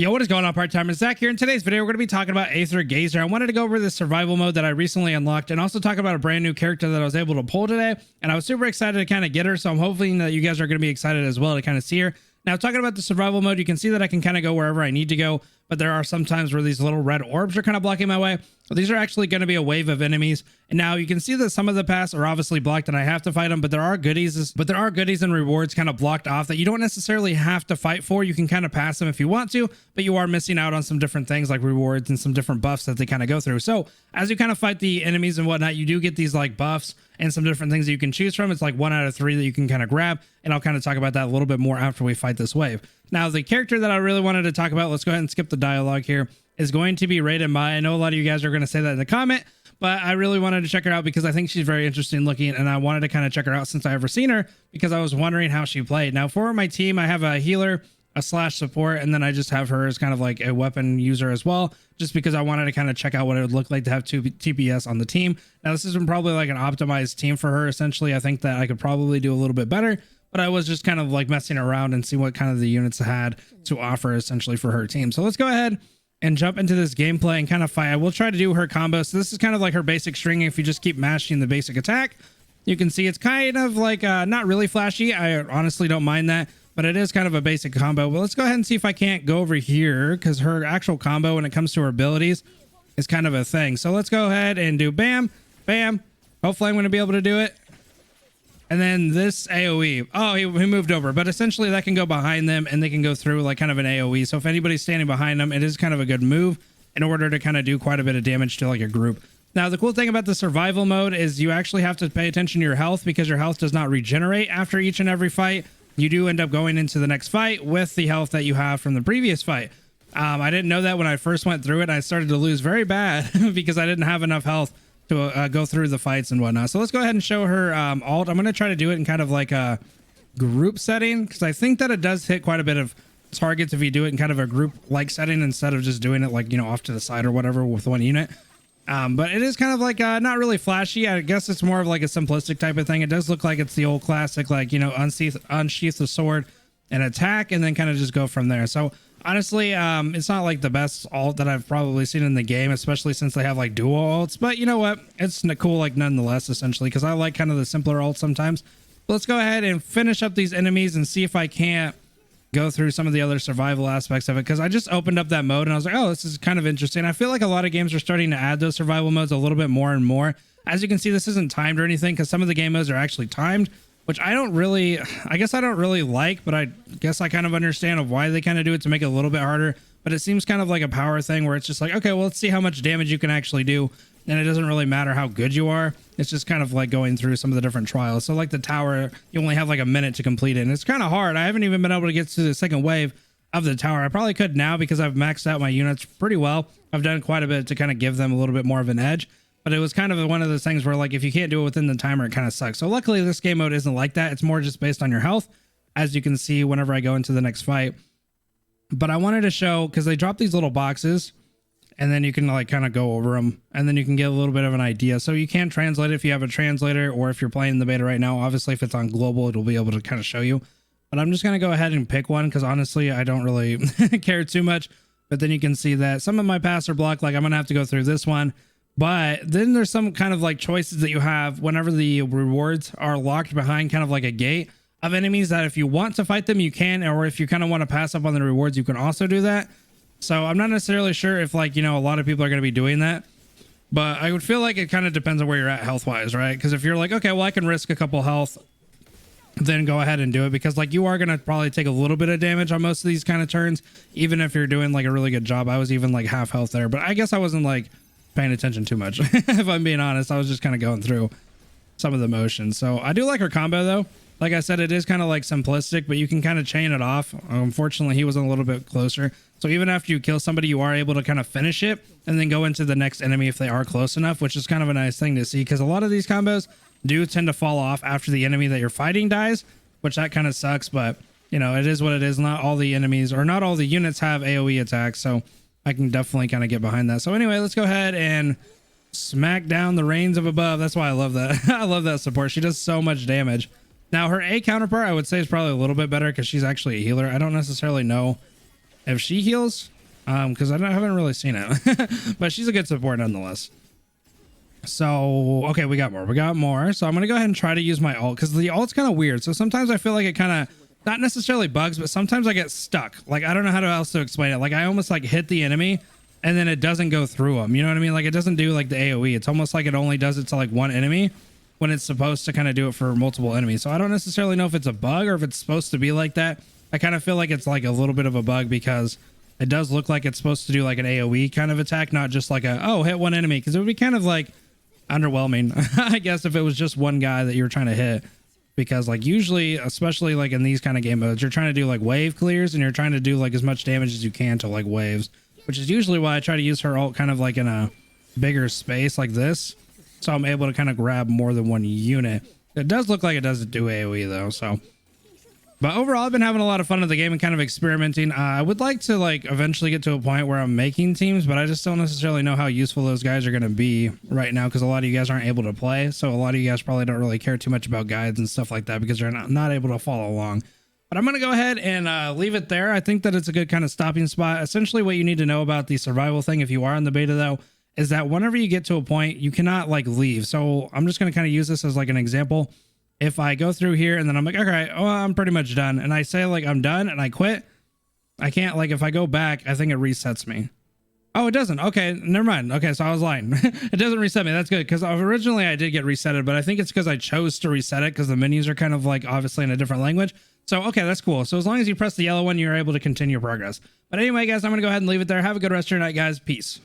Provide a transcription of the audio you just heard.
Yo, what is going on, PartTimerZack here. In today's video, we're going to be talking about Aether Gazer. I wanted to go over the survival mode that I recently unlocked and also talk about a brand new character that I was able to pull today. And I was super excited to kind of get her, so I'm hoping that you guys are going to be excited as well to kind of see her. Now, talking about the survival mode, you can see that I can kind of go wherever I need to go, but there are some times where these little red orbs are kind of blocking my way. But these are actually going to be a wave of enemies. And now you can see that some of the paths are obviously blocked and I have to fight them, but there are goodies and rewards kind of blocked off that you don't necessarily have to fight for. You can kind of pass them if you want to, but you are missing out on some different things like rewards and some different buffs that they kind of go through. So as you kind of fight the enemies and whatnot, you do get these like buffs and some different things that you can choose from. It's like 1 out of 3 that you can kind of grab. And I'll kind of talk about that a little bit more after we fight this wave. Now, the character that I really wanted to talk about, let's go ahead and skip the dialogue here, is going to be Raiden Mei. I know a lot of you guys are going to say that in the comment, but I really wanted to check her out because I think she's very interesting looking, and I wanted to kind of check her out since I ever seen her because I was wondering how she played. Now, for my team, I have a healer, a slash support, and then I just have her as kind of like a weapon user as well, just because I wanted to kind of check out what it would look like to have 2 TPS on the team. Now, this isn't probably like an optimized team for her. Essentially, I think that I could probably do a little bit better, but I was just kind of like messing around and see what kind of the units had to offer essentially for her team. So let's go ahead and jump into this gameplay and kind of fight. I will try to do her combo. So this is kind of like her basic string. If you just keep mashing the basic attack, you can see it's kind of like not really flashy. I honestly don't mind that, but it is kind of a basic combo. Well, let's go ahead and see if I can't go over here because her actual combo when it comes to her abilities is kind of a thing. So let's go ahead and do bam, bam. Hopefully I'm going to be able to do it. And then this AoE. Oh, he moved over, but essentially that can go behind them and they can go through like kind of an AoE. So if anybody's standing behind them, it is kind of a good move in order to kind of do quite a bit of damage to like a group. Now, the cool thing about the survival mode is you actually have to pay attention to your health because your health does not regenerate after each and every fight. You do end up going into the next fight with the health that you have from the previous fight. I didn't know that when I first went through it. I started to lose very bad because I didn't have enough health to go through the fights and whatnot. So let's go ahead and show her alt. I'm going to try to do it in kind of like a group setting because I think that it does hit quite a bit of targets if you do it in kind of a group like setting instead of just doing it like, you know, off to the side or whatever with one unit. But it is kind of like not really flashy. I guess it's more of like a simplistic type of thing. It does look like it's the old classic, like, you know, unsheath the sword and attack and then kind of just go from there. So honestly, it's not like the best alt that I've probably seen in the game, especially since they have like dual alts, but you know what? It's cool like nonetheless, essentially, because I like kind of the simpler alts sometimes. But let's go ahead and finish up these enemies and see if I can't go through some of the other survival aspects of it, because I just opened up that mode and I was like, oh, this is kind of interesting. I feel like a lot of games are starting to add those survival modes a little bit more and more. As you can see, this isn't timed or anything because some of the game modes are actually timed, which I don't really like, but I guess I kind of understand of why they kind of do it to make it a little bit harder. But it seems kind of like a power thing where it's just like, okay, well, let's see how much damage you can actually do. And it doesn't really matter how good you are. It's just kind of like going through some of the different trials. So like the tower, you only have like a minute to complete it. And it's kind of hard. I haven't even been able to get to the second wave of the tower. I probably could now because I've maxed out my units pretty well. I've done quite a bit to kind of give them a little bit more of an edge. But it was kind of one of those things where like if you can't do it within the timer, it kind of sucks. So luckily this game mode isn't like that. It's more just based on your health, as you can see whenever I go into the next fight. But I wanted to show, because they drop these little boxes and then you can like kind of go over them and then you can get a little bit of an idea. So you can translate it if you have a translator, or if you're playing the beta right now. Obviously if it's on global, it'll be able to kind of show you. But I'm just going to go ahead and pick one because honestly I don't really care too much. But then you can see that some of my paths are blocked. Like I'm going to have to go through this one. But then there's some kind of like choices that you have whenever the rewards are locked behind kind of like a gate of enemies that if you want to fight them, you can, or if you kind of want to pass up on the rewards, you can also do that. So I'm not necessarily sure if like, you know, a lot of people are going to be doing that, but I would feel like it kind of depends on where you're at health wise, right? Because if you're like, okay, well, I can risk a couple health, then go ahead and do it, because like you are going to probably take a little bit of damage on most of these kind of turns, even if you're doing like a really good job. I was even like half health there, but I guess I wasn't like paying attention too much. If I'm being honest, I was just kind of going through some of the motions. So I do like her combo though. Like I said, it is kind of like simplistic, but you can kind of chain it off. Unfortunately, he was a little bit closer. So even after you kill somebody, you are able to kind of finish it and then go into the next enemy if they are close enough, which is kind of a nice thing to see, because a lot of these combos do tend to fall off after the enemy that you're fighting dies, which that kind of sucks. But you know, it is what it is. Not all the enemies or not all the units have AoE attacks. So I can definitely kind of get behind that. So anyway, let's go ahead and smack down the reins of above. That's why I love that. I love that support. She does so much damage. Now her A counterpart, I would say, is probably a little bit better because she's actually a healer. I don't necessarily know if she heals, because haven't really seen it, but she's a good support nonetheless. So okay, we got more. So I'm gonna go ahead and try to use my ult, because the ult's kind of weird. So sometimes I feel like it kind of not necessarily bugs, but sometimes I get stuck. Like I don't know how else to explain it. Like I almost like hit the enemy and then it doesn't go through them. You know what I mean? Like it doesn't do like the AoE. It's almost like it only does it to like one enemy when it's supposed to kind of do it for multiple enemies. So I don't necessarily know if it's a bug or if it's supposed to be like that. I kind of feel like it's like a little bit of a bug, because it does look like it's supposed to do like an AoE kind of attack, not just like a, oh, hit one enemy. Because it would be kind of like underwhelming, I guess, if it was just one guy that you were trying to hit. Because like usually, especially like in these kind of game modes, you're trying to do like wave clears and you're trying to do like as much damage as you can to like waves, which is usually why I try to use her ult kind of like in a bigger space like this. So I'm able to kind of grab more than one unit. It does look like it doesn't do AoE though. So, but overall, I've been having a lot of fun with the game and kind of experimenting. I would like to like eventually get to a point where I'm making teams, but I just don't necessarily know how useful those guys are going to be right now, because a lot of you guys aren't able to play. So a lot of you guys probably don't really care too much about guides and stuff like that, because you're not able to follow along. But I'm going to go ahead and leave it there. I think that it's a good kind of stopping spot. Essentially what you need to know about the survival thing, if you are in the beta though, is that whenever you get to a point, you cannot like leave. So I'm just going to kind of use this as like an example. If I go through here and then I'm like, okay, well, I'm pretty much done, and I say like I'm done and I quit, I can't, like if I go back, I think it resets me. Oh, it doesn't. Okay, never mind. Okay, so I was lying. It doesn't reset me. That's good, because originally I did get resetted, but I think it's because I chose to reset it because the menus are kind of like obviously in a different language. So okay, that's cool. So as long as you press the yellow one, you're able to continue your progress. But anyway, guys, I'm gonna go ahead and leave it there. Have a good rest of your night, guys. Peace.